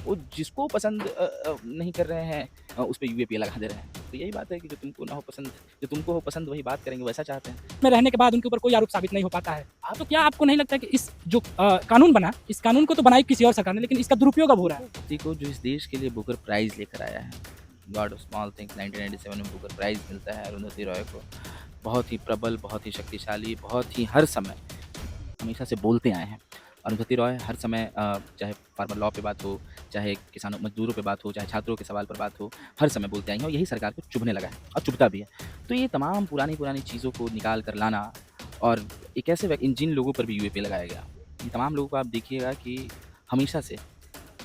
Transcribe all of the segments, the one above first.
वो जिसको पसंद नहीं कर रहे हैं उस पे यूएपीए लगा दे रहे हैं। तो यही बात है कि जो तुमको ना हो पसंद, जो तुमको हो पसंद वही बात करेंगे, वैसा चाहते हैं। में रहने के बाद उनके ऊपर कोई आरोप साबित नहीं हो पाता है। तो क्या आपको नहीं लगता कि इस जो कानून बना, इस कानून को तो बनाई किसी और सरकार ने, लेकिन इसका दुरुपयोग अब हो रहा है? व्यक्ति को जो इस देश के लिए बुकर प्राइज लेकर आया है, गॉड ऑफ स्मॉल थिंग्स 1997 में बुकर प्राइज मिलता है अरुंधति रॉय को। बहुत ही प्रबल, बहुत ही शक्तिशाली, बहुत ही हर समय हमेशा से बोलते आए हैं। अरुंधति रॉय हर समय चाहे फार्मर लॉ पे बात हो, चाहे किसानों मजदूरों पे बात हो, चाहे छात्रों के सवाल पर बात हो, हर समय बोलते आई हैं और यही सरकार को चुभने लगा है और चुभता भी है। तो ये तमाम पुरानी चीज़ों को निकाल कर लाना और एक ऐसे जिन लोगों पर भी यूएपीए लगाया गया, इन तमाम लोगों को आप देखिएगा कि हमेशा से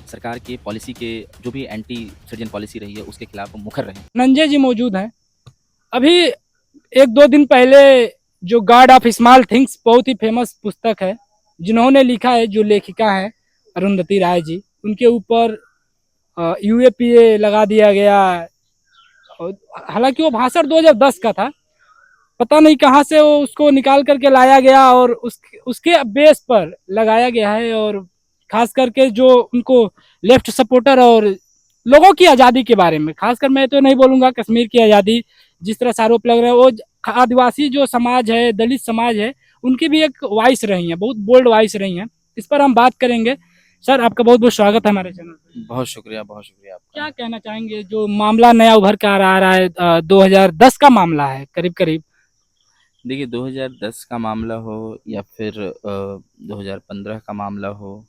सरकार के पॉलिसी के जो भी एंटी सृजन पॉलिसी रही है उसके खिलाफ वो मुखर रहे। नंजे जी मौजूद हैं। अभी 1-2 दिन पहले जो गॉड ऑफ स्मॉल थिंग्स बहुत ही फेमस पुस्तक है, जिन्होंने लिखा है, जो लेखिका है अरुंधति राय जी, उनके ऊपर यूएपीए लगा दिया गया। हालांकि वो भाषण 2010 का था, पता नहीं कहाँ से वो उसको निकाल करके लाया गया और उसके बेस पर लगाया गया है। और खास करके जो उनको लेफ्ट सपोर्टर और लोगों की आज़ादी के बारे में, खासकर मैं तो नहीं बोलूँगा कश्मीर की आज़ादी जिस तरह से आरोप लग रहे हैं, वो आदिवासी जो समाज है, दलित समाज है, उनकी भी एक वॉइस रही है, बहुत बोल्ड वॉइस रही है। इस पर हम बात करेंगे। सर, आपका बहुत बहुत स्वागत है हमारे चैनल पर। बहुत शुक्रिया आपका। क्या कहना चाहेंगे, जो मामला नया उभर के आ रहा है, 2010 का मामला है करीब करीब। देखिए 2010 का मामला हो या फिर 2015 का मामला हो,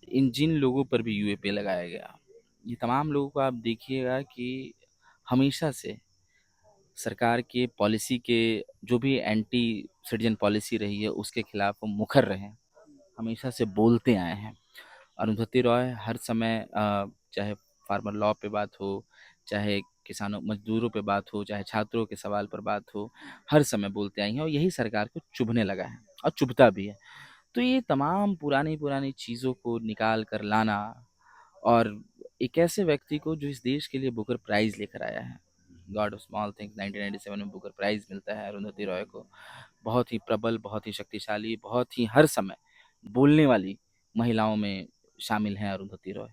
इन जिन लोगों पर भी यूएपीए लगाया गया, ये तमाम लोगों को आप देखिएगा कि हमेशा से सरकार के पॉलिसी के जो भी एंटी सिटीजन पॉलिसी रही है उसके खिलाफ वो मुखर रहे, हमेशा से बोलते आए हैं। अरुंधति रॉय हर समय चाहे फार्मर लॉ पे बात हो, चाहे किसानों मजदूरों पे बात हो, चाहे छात्रों के सवाल पर बात हो, हर समय बोलते आई हैं और यही सरकार को चुभने लगा है और चुभता भी है। तो ये तमाम पुरानी चीज़ों को निकाल कर लाना और एक ऐसे व्यक्ति को जो इस देश के लिए बुकर प्राइज लेकर आया है, गॉड ऑफ स्मॉल थिंग्स 1997 में बुकर प्राइज मिलता है अरुंधति रॉय को। बहुत ही प्रबल, बहुत ही शक्तिशाली, बहुत ही हर समय बोलने वाली महिलाओं में शामिल हैं अरुंधति रॉय।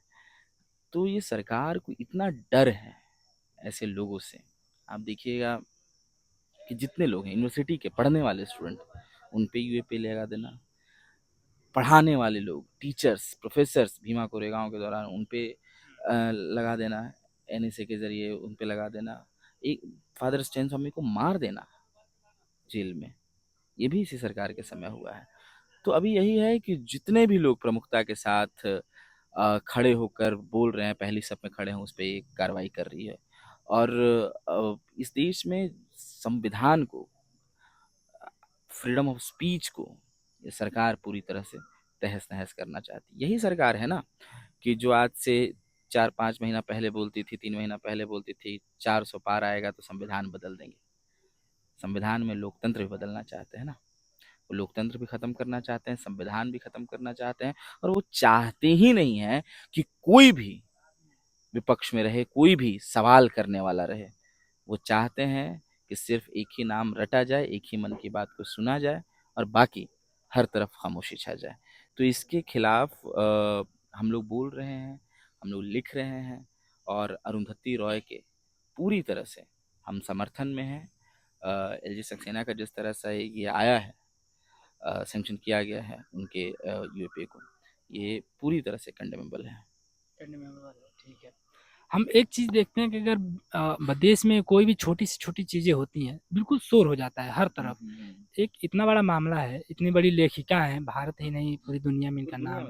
तो ये सरकार को इतना डर है ऐसे लोगों से। आप देखिएगा कि जितने लोग हैं यूनिवर्सिटी के पढ़ने वाले स्टूडेंट, उन पे यूएपीए लगा देना, पढ़ाने वाले लोग, टीचर्स, प्रोफेसर्स भीमा कोरेगांव के दौरान उन पे लगा देना, एनएसए के ज़रिए उन पे लगा देना, एक फादर स्टैन स्वामी को मार देना जेल में, ये भी इसी सरकार के समय हुआ है। तो अभी यही है कि जितने भी लोग प्रमुखता के साथ खड़े होकर बोल रहे हैं, पहली सब में खड़े हैं, उस पर एक कार्रवाई कर रही है। और इस देश में संविधान को, फ्रीडम ऑफ स्पीच को ये सरकार पूरी तरह से तहस नहस करना चाहती है। यही सरकार है ना कि जो आज से 4-5 महीना पहले बोलती थी, 3 महीना पहले बोलती थी 400 पार आएगा तो संविधान बदल देंगे। संविधान में लोकतंत्र भी बदलना चाहते हैं ना, वो लोकतंत्र भी ख़त्म करना चाहते हैं, संविधान भी ख़त्म करना चाहते हैं। और वो चाहते ही नहीं है कि कोई भी विपक्ष में रहे, कोई भी सवाल करने वाला रहे। वो चाहते हैं कि सिर्फ एक ही नाम रटा जाए, एक ही मन की बात को सुना जाए और बाकी हर तरफ खामोशी छा जाए। तो इसके खिलाफ हम लोग बोल रहे हैं, हम लोग लिख रहे हैं और अरुंधति रॉय के पूरी तरह से हम समर्थन में हैं। एलजी सक्सेना का जिस तरह से ये आया है, सैंक्शन किया गया है उनके यूएपीए को, ये पूरी तरह से कंडेमेबल है। ठीक है। हम एक चीज़ देखते हैं कि अगर देश में कोई भी छोटी से छोटी चीज़ें होती हैं, बिल्कुल शोर हो जाता है हर तरफ। एक इतना बड़ा मामला है, इतनी बड़ी लेखिका है, भारत ही नहीं पूरी दुनिया में इनका नाम,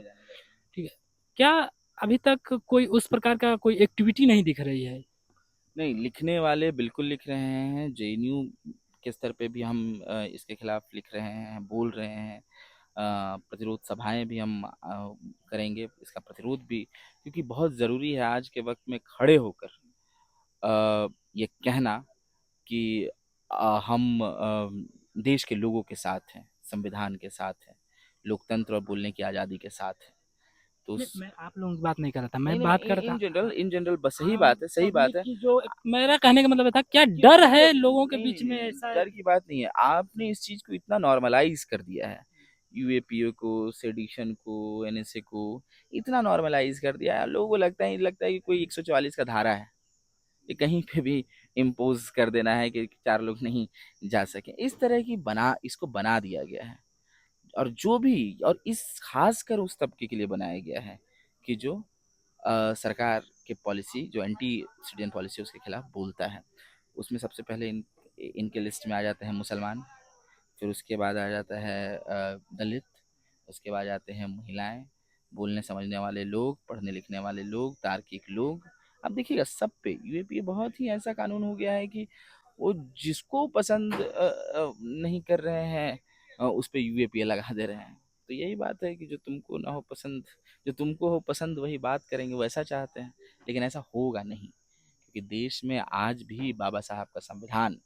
ठीक है। क्या अभी तक कोई उस प्रकार का कोई एक्टिविटी नहीं दिख रही है? नहीं, लिखने वाले बिल्कुल लिख रहे हैं, जेएनयू के स्तर पे भी हम इसके खिलाफ लिख रहे हैं, बोल रहे हैं। प्रतिरोध सभाएं भी हम करेंगे, इसका प्रतिरोध भी, क्योंकि बहुत ज़रूरी है आज के वक्त में खड़े होकर ये कहना कि हम देश के लोगों के साथ हैं, संविधान के साथ हैं, लोकतंत्र और बोलने की आज़ादी के साथ हैं। तो मैं आप लोगों की बात नहीं कर रहा था, मैं नहीं, बात कर रहा था इन जनरल बस सही बात है, सही बात पब्लिक है। की। जो मेरा कहने का मतलब था, क्या डर है लोगों के नहीं, बीच में ऐसा? डर की बात नहीं है। आपने इस चीज़ को इतना नॉर्मलाइज कर दिया है यूएपीए को, सेडिशन को, एनएसए को इतना नॉर्मलाइज कर दिया है। लोगों को लगता है कि कोई 144 का धारा है, कि कहीं पे भी इम्पोज कर देना है कि चार लोग नहीं जा सकें। इस तरह की इसको बना दिया गया है। और जो भी, और इस खासकर उस तबके के लिए बनाया गया है कि जो सरकार के पॉलिसी, जो एंटी सिटीजन पॉलिसी उसके खिलाफ बोलता है। उसमें सबसे पहले इनके लिस्ट में आ जाते हैं मुसलमान, फिर उसके बाद आ जाता है दलित, उसके बाद आते हैं महिलाएं, बोलने समझने वाले लोग, पढ़ने लिखने वाले लोग, तार्किक लोग। अब देखिएगा सब पे यूएपीए बहुत ही ऐसा कानून हो गया है कि वो जिसको पसंद नहीं कर रहे हैं उस पे यूएपीए लगा दे रहे हैं। तो यही बात है कि जो तुमको ना हो पसंद, जो तुमको हो पसंद वही बात करेंगे, वो ऐसा चाहते हैं। लेकिन ऐसा होगा नहीं, क्योंकि देश में आज भी बाबा साहब का संविधान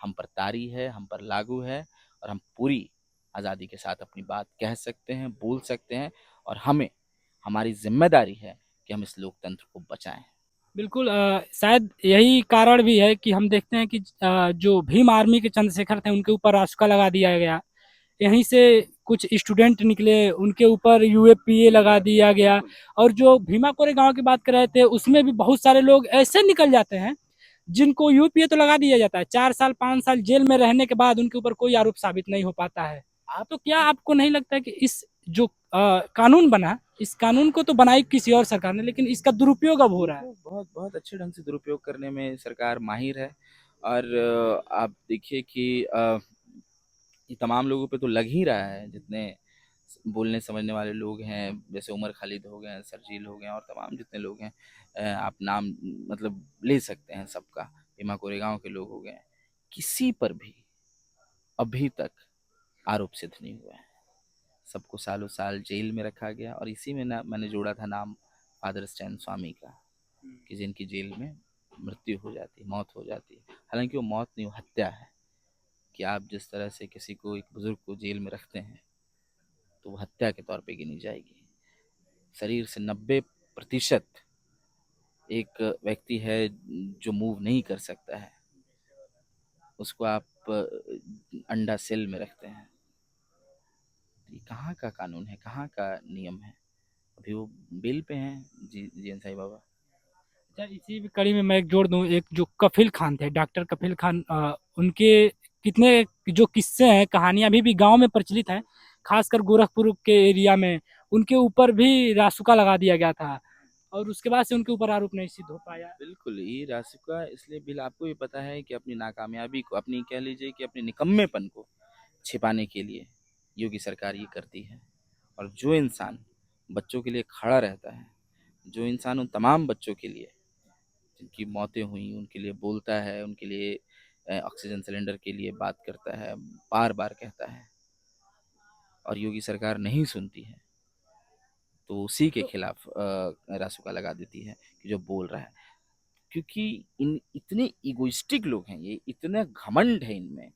हम पर तारी है, हम पर लागू है, और हम पूरी आज़ादी के साथ अपनी बात कह सकते हैं, बोल सकते हैं। और हमें, हमारी जिम्मेदारी है कि हम इस लोकतंत्र को बचाएं। बिल्कुल, शायद यही कारण भी है कि हम देखते हैं कि जो भीम आर्मी के चंद्रशेखर थे उनके ऊपर रासुका लगा दिया गया। यहीं से कुछ स्टूडेंट निकले, उनके ऊपर यूएपीए लगा दिया गया। और जो भीमा कोरेगांव की बात कर रहे थे, उसमें भी बहुत सारे लोग ऐसे निकल जाते हैं जिनको यूपीए तो लगा दिया जाता है, 4 साल 5 साल जेल में रहने के बाद उनके ऊपर कोई आरोप साबित नहीं हो पाता है। आप तो क्या आपको नहीं लगता कि इस जो कानून बना, इस कानून को तो बनाई किसी और सरकार ने, लेकिन इसका दुरुपयोग अब हो रहा है? बहुत बहुत अच्छे ढंग से दुरुपयोग करने में सरकार माहिर है। और आप देखिए कि ये तमाम लोगों पे तो लग ही रहा है। जितने बोलने समझने वाले लोग हैं, जैसे उमर खालिद हो गए, सरजील हो गए, और तमाम जितने लोग हैं, आप नाम मतलब ले सकते हैं सबका, भीमा कोरेगांव के लोग हो गए, किसी पर भी अभी तक आरोप सिद्ध नहीं हुआ है। सबको सालों साल जेल में रखा गया। और इसी में ना मैंने जोड़ा था नाम फादर स्टैन स्वामी का, कि जिनकी जेल में मृत्यु हो जाती है, मौत हो जाती है। हालांकि वो मौत नहीं, वो हत्या है। कि आप जिस तरह से किसी को, एक बुजुर्ग को जेल में रखते हैं, तो वो हत्या के तौर पे गिनी जाएगी। शरीर से 90% एक व्यक्ति है जो मूव नहीं कर सकता है, उसको आप अंडा सेल में रखते हैं। ये कहाँ का कानून है, कहाँ का नियम है? अभी वो बेल पे हैं जी, जी साई बाबा। अच्छा, इसी भी कड़ी में मैं एक जोड़ दूं, एक जो कफिल खान थे, डॉक्टर कफिल खान, उनके कितने जो किस्से हैं, कहानियां अभी भी गांव में प्रचलित हैं, खासकर गोरखपुर के एरिया में। उनके ऊपर भी रासुका लगा दिया गया था और उसके बाद से उनके ऊपर आरोप नहीं सिद्ध हो पाया। बिल्कुल, ये रासुका इसलिए बिल, आपको भी पता है कि अपनी नाकामयाबी को, अपनी कह लीजिए कि अपने निकम्मेपन को छिपाने के लिए योगी सरकार ये करती है। और जो इंसान बच्चों के लिए खड़ा रहता है, जो इंसान उन तमाम बच्चों के लिए जिनकी मौतें हुई उनके लिए बोलता है, उनके लिए ऑक्सीजन सिलेंडर के लिए बात करता है, बार बार कहता है, और योगी सरकार नहीं सुनती है, तो उसी के खिलाफ रासुका लगा देती है कि जो बोल रहा है। क्योंकि इन इतने इगोइस्टिक लोग हैं, ये इतने घमंड है इनमें,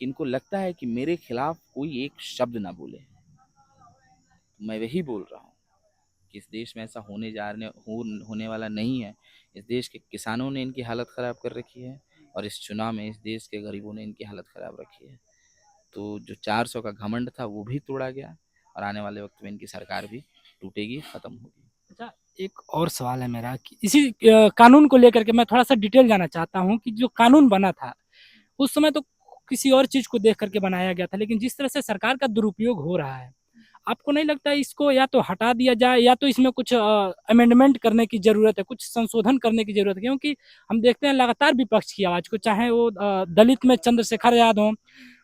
कि इनको लगता है कि मेरे खिलाफ कोई एक शब्द ना बोले। मैं वही बोल रहा हूँ कि इस देश में ऐसा होने वाला नहीं है। इस देश के किसानों ने इनकी हालत ख़राब कर रखी है, और इस चुनाव में इस देश के गरीबों ने इनकी हालत ख़राब रखी है। तो जो 400 का घमंड था वो भी तोड़ा गया, और आने वाले वक्त में इनकी सरकार भी टूटेगी, ख़त्म होगी। अच्छा, एक और सवाल है मेरा कि इसी कानून को लेकर के मैं थोड़ा सा डिटेल जाना चाहता हूँ कि जो कानून बना था उस समय तो किसी और चीज को देख करके बनाया गया था, लेकिन जिस तरह से सरकार का दुरुपयोग हो रहा है, आपको नहीं लगता है इसको या तो हटा दिया जाए या तो इसमें कुछ अमेंडमेंट करने की जरूरत है, कुछ संशोधन करने की जरूरत है? क्योंकि हम देखते हैं लगातार विपक्ष की आवाज को, चाहे वो दलित में चंद्रशेखर आजाद हो,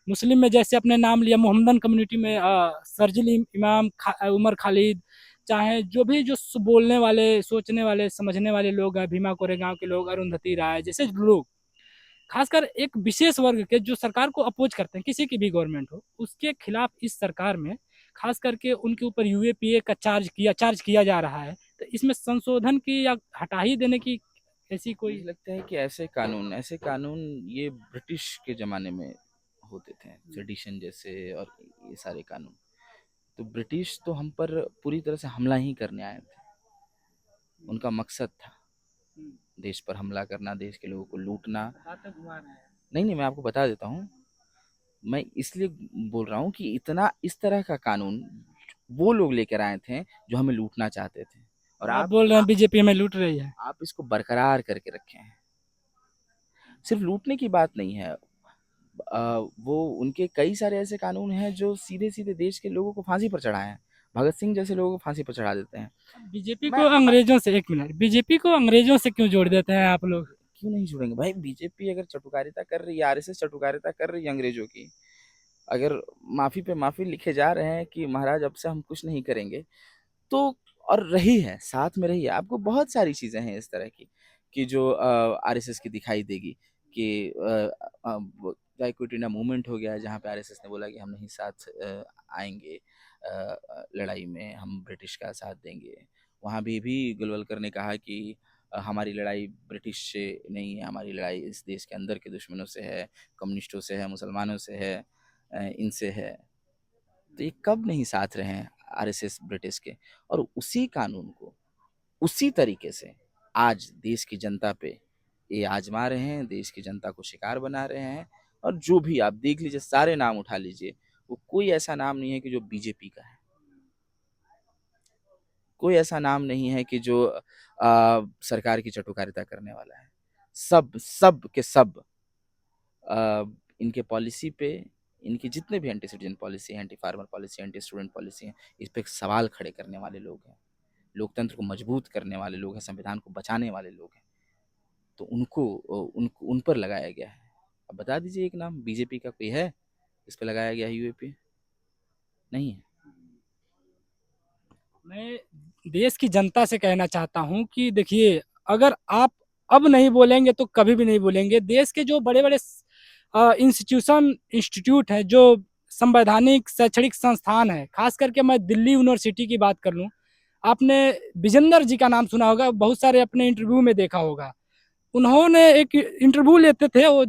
मुस्लिम में जैसे अपने नाम लिया मोहम्मदन कम्युनिटी में सरजिल इमाम उमर खालिद, चाहे जो भी जो बोलने वाले, सोचने वाले, समझने वाले लोग हैं, भीमा कोरेगांव के लोग, अरुंधति राय जैसे लोग, खासकर एक विशेष वर्ग के जो सरकार को अपोज करते हैं, किसी की भी गवर्नमेंट हो उसके खिलाफ इस सरकार में खास करके उनके ऊपर यूएपीए का चार्ज किया जा रहा है। तो इसमें संशोधन की या हटा ही देने की ऐसी कोई? मुझे लगता है कि ऐसे कानून ये ब्रिटिश के ज़माने में होते थे, सेडिशन जैसे, और ये सारे कानून। तो ब्रिटिश तो हम पर पूरी तरह से हमला ही करने आए थे। उनका मकसद था देश पर हमला करना, देश के लोगों को लूटना। नहीं नहीं, मैं आपको बता देता हूँ। मैं इसलिए बोल रहा हूँ कि इतना इस तरह का कानून वो लोग लेकर आए थे जो हमें लूटना चाहते थे, और तो आप बोल रहे हैं बीजेपी हमें लूट रही है। आप इसको बरकरार करके रखे हैं। सिर्फ लूटने की बात नहीं है, वो उनके कई सारे ऐसे कानून हैं जो सीधे सीधे देश के लोगों को फांसी पर चढ़ाए हैं। भगत सिंह जैसे लोगों को फांसी पर चढ़ा देते हैं। बीजेपी को मैं अंग्रेजों से, एक मिनट, बीजेपी को अंग्रेजों से क्यों जोड़ देते हैं आप लोग? क्यों नहीं जुड़ेंगे भाई? बीजेपी अगर चटुकारिता कर रही है, आरएसएस चटुकारिता कर रही है अंग्रेजों की, अगर माफी पे माफी लिखे जा रहे हैं कि महाराज अब से हम कुछ नहीं करेंगे, तो और रही है, साथ में रही है, आपको बहुत सारी चीजें हैं इस तरह की कि जो आरएसएस की दिखाई देगी कि क्विट इंडिया मूवमेंट हो गया जहाँ पे आरएसएस ने बोला कि हम नहीं साथ आएंगे लड़ाई में, हम ब्रिटिश का साथ देंगे। वहाँ भी गोलवलकर ने कहा कि हमारी लड़ाई ब्रिटिश से नहीं है, हमारी लड़ाई इस देश के अंदर के दुश्मनों से है, कम्युनिस्टों से है, मुसलमानों से है, इनसे है। तो ये कब नहीं साथ रहे हैं आरएसएस ब्रिटिश के? और उसी कानून को उसी तरीके से आज देश की जनता पे ये आजमा रहे हैं, देश की जनता को शिकार बना रहे हैं। और जो भी आप देख लीजिए, सारे नाम उठा लीजिए, वो कोई ऐसा नाम नहीं है कि जो बीजेपी का है, कोई ऐसा नाम नहीं है कि जो सरकार की चटुकारिता करने वाला है। सब सब के सब अ, इनके पॉलिसी पे, इनकी जितने भी एंटी सिटीजन पॉलिसी है, anti farmer policy, anti student policy है, इस पे सवाल खड़े करने वाले लोग हैं, लोकतंत्र को मजबूत करने वाले लोग हैं, संविधान को बचाने वाले लोग हैं। तो उन पर लगाया गया है। अब बता दीजिए एक नाम बीजेपी का कोई है इस पे लगाया गया है यूएपी? नहीं है। मैं देश की जनता से कहना चाहता हूं कि देखिए, अगर आप अब नहीं बोलेंगे तो कभी भी नहीं बोलेंगे। देश के जो बड़े बड़े इंस्टीट्यूट हैं, जो संवैधानिक शैक्षणिक संस्थान है, खास करके मैं दिल्ली यूनिवर्सिटी की बात कर लूं, आपने विजेंदर जी का नाम सुना होगा, बहुत सारे अपने इंटरव्यू में देखा होगा। उन्होंने एक इंटरव्यू लेते थे, वो